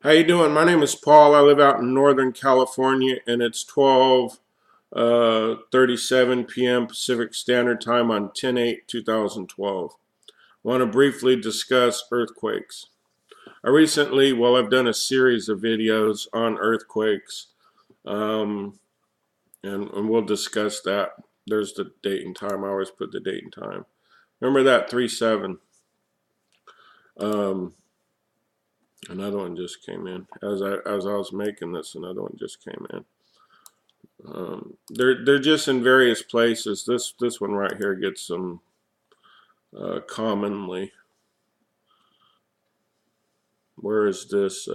How you doing? My name is Paul. I live out in Northern California, and it's 12:37 p.m. Pacific Standard Time on 10/8/2012. I want to briefly discuss earthquakes. I've done a series of videos on earthquakes, um, and we'll discuss that. There's the date and time. I always put the date and time. Remember that 3/7. Um, Another one just came in. As I was making this, another one just came in. They're just in various places. This one right here gets some commonly. Where is this?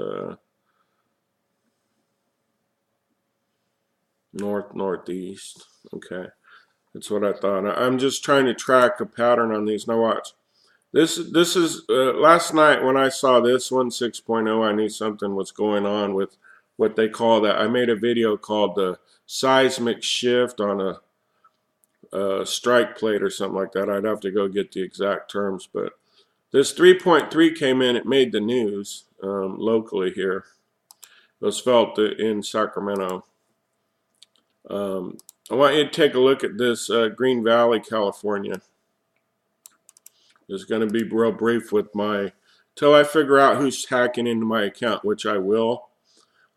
Northeast. Okay, that's what I thought. I'm just trying to track a pattern on these. Now watch. This is last night when I saw this one 6.0. I knew something was going on with what they call that. I made a video called the seismic shift on a strike plate or something like that. I'd have to go get the exact terms, but this 3.3 came in. It made the news locally here. It was felt in Sacramento. I want you to take a look at this Green Valley, California. It's going to be real brief with till I figure out who's hacking into my account, which I will.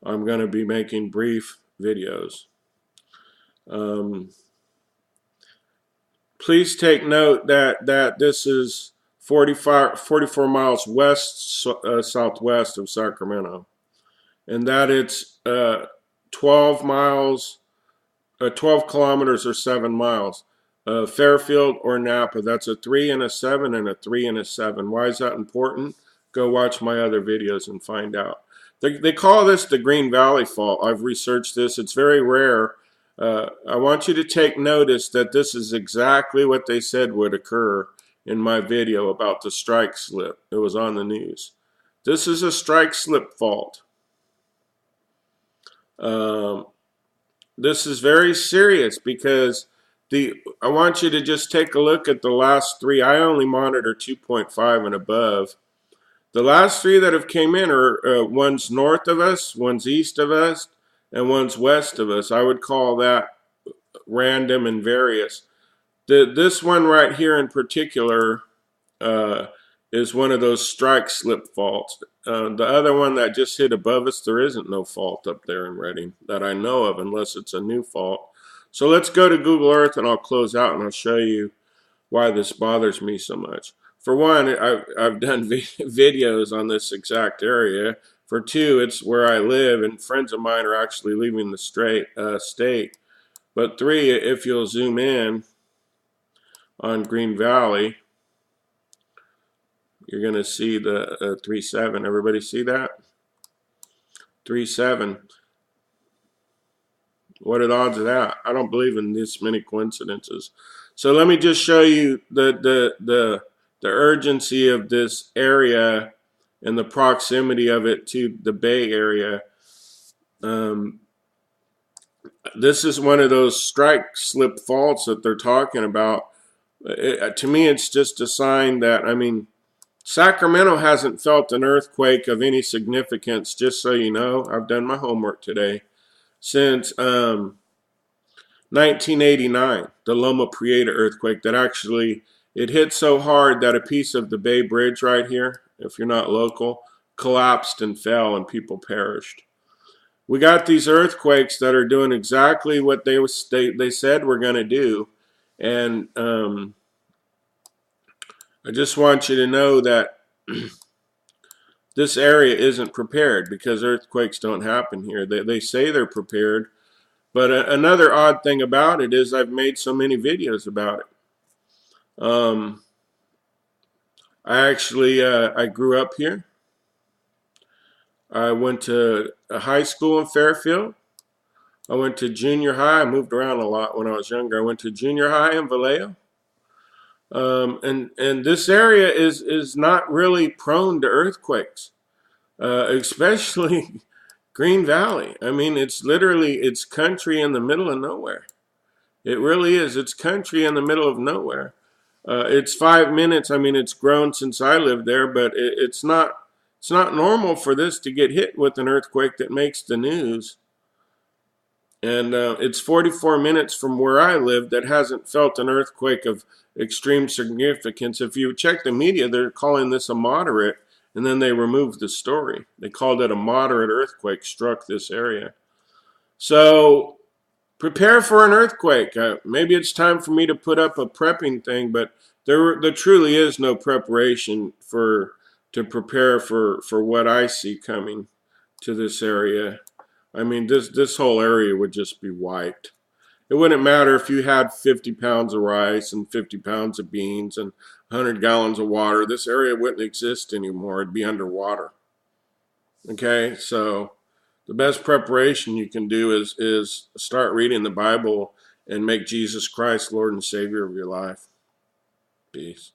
I'm going to be making brief videos. Please take note that this is 44 miles west southwest of Sacramento, and that it's 12 miles, 12 kilometers or 7 miles. Fairfield or Napa, that's a 3 and a 7 and a 3 and a 7. Why is that important? Go watch my other videos and find out. They call this the Green Valley Fault. I've researched this. It's very rare. I want you to take notice that this is exactly what they said would occur in my video about the strike slip. It was on the news. This is a strike slip fault. This is very serious because I want you to just take a look at the last three. I only monitor 2.5 and above. The last three that have came in are one's north of us, one's east of us, and one's west of us. I would call that random and various. This one right here in particular is one of those strike slip faults. The other one that just hit above us, there isn't no fault up there in Redding that I know of unless it's a new fault. So let's go to Google Earth and I'll close out and I'll show you why this bothers me so much. For one, I've done videos on this exact area. For two, it's where I live and friends of mine are actually leaving the state. But three, if you'll zoom in on Green Valley, you're going to see the 3.7. Everybody see that? 3.7. What are the odds of that? I don't believe in this many coincidences. So let me just show you the urgency of this area and the proximity of it to the Bay Area. This is one of those strike slip faults that they're talking about. To me, it's just a sign that, I mean, Sacramento hasn't felt an earthquake of any significance, just so you know. I've done my homework today. Since 1989, the Loma Prieta earthquake that actually, it hit so hard that a piece of the Bay Bridge right here, if you're not local, collapsed and fell and people perished. We got these earthquakes that are doing exactly what they said we're going to do. And I just want you to know that this area isn't prepared because earthquakes don't happen here. They say they're prepared, but another odd thing about it is I've made so many videos about it. I grew up here. I went to a high school in Fairfield. I went to junior high. I moved around a lot when I was younger. I went to junior high in Vallejo. And this area is not really prone to earthquakes, especially Green Valley. I mean, it's country in the middle of nowhere. It really is. It's country in the middle of nowhere. It's 5 minutes. I mean, it's grown since I lived there, but it's not It's not normal for this to get hit with an earthquake that makes the news. And it's 44 minutes from where I live that hasn't felt an earthquake of extreme significance. If you check the media, they're calling this a moderate, and then they removed the story. They called it a moderate earthquake struck this area. So prepare for an earthquake. Maybe it's time for me to put up a prepping thing, but there truly is no preparation to prepare for what I see coming to this area. I mean, this whole area would just be wiped. It wouldn't matter if you had 50 pounds of rice and 50 pounds of beans and 100 gallons of water. This area wouldn't exist anymore. It'd be underwater. Okay, so the best preparation you can do is start reading the Bible and make Jesus Christ Lord and Savior of your life. Peace.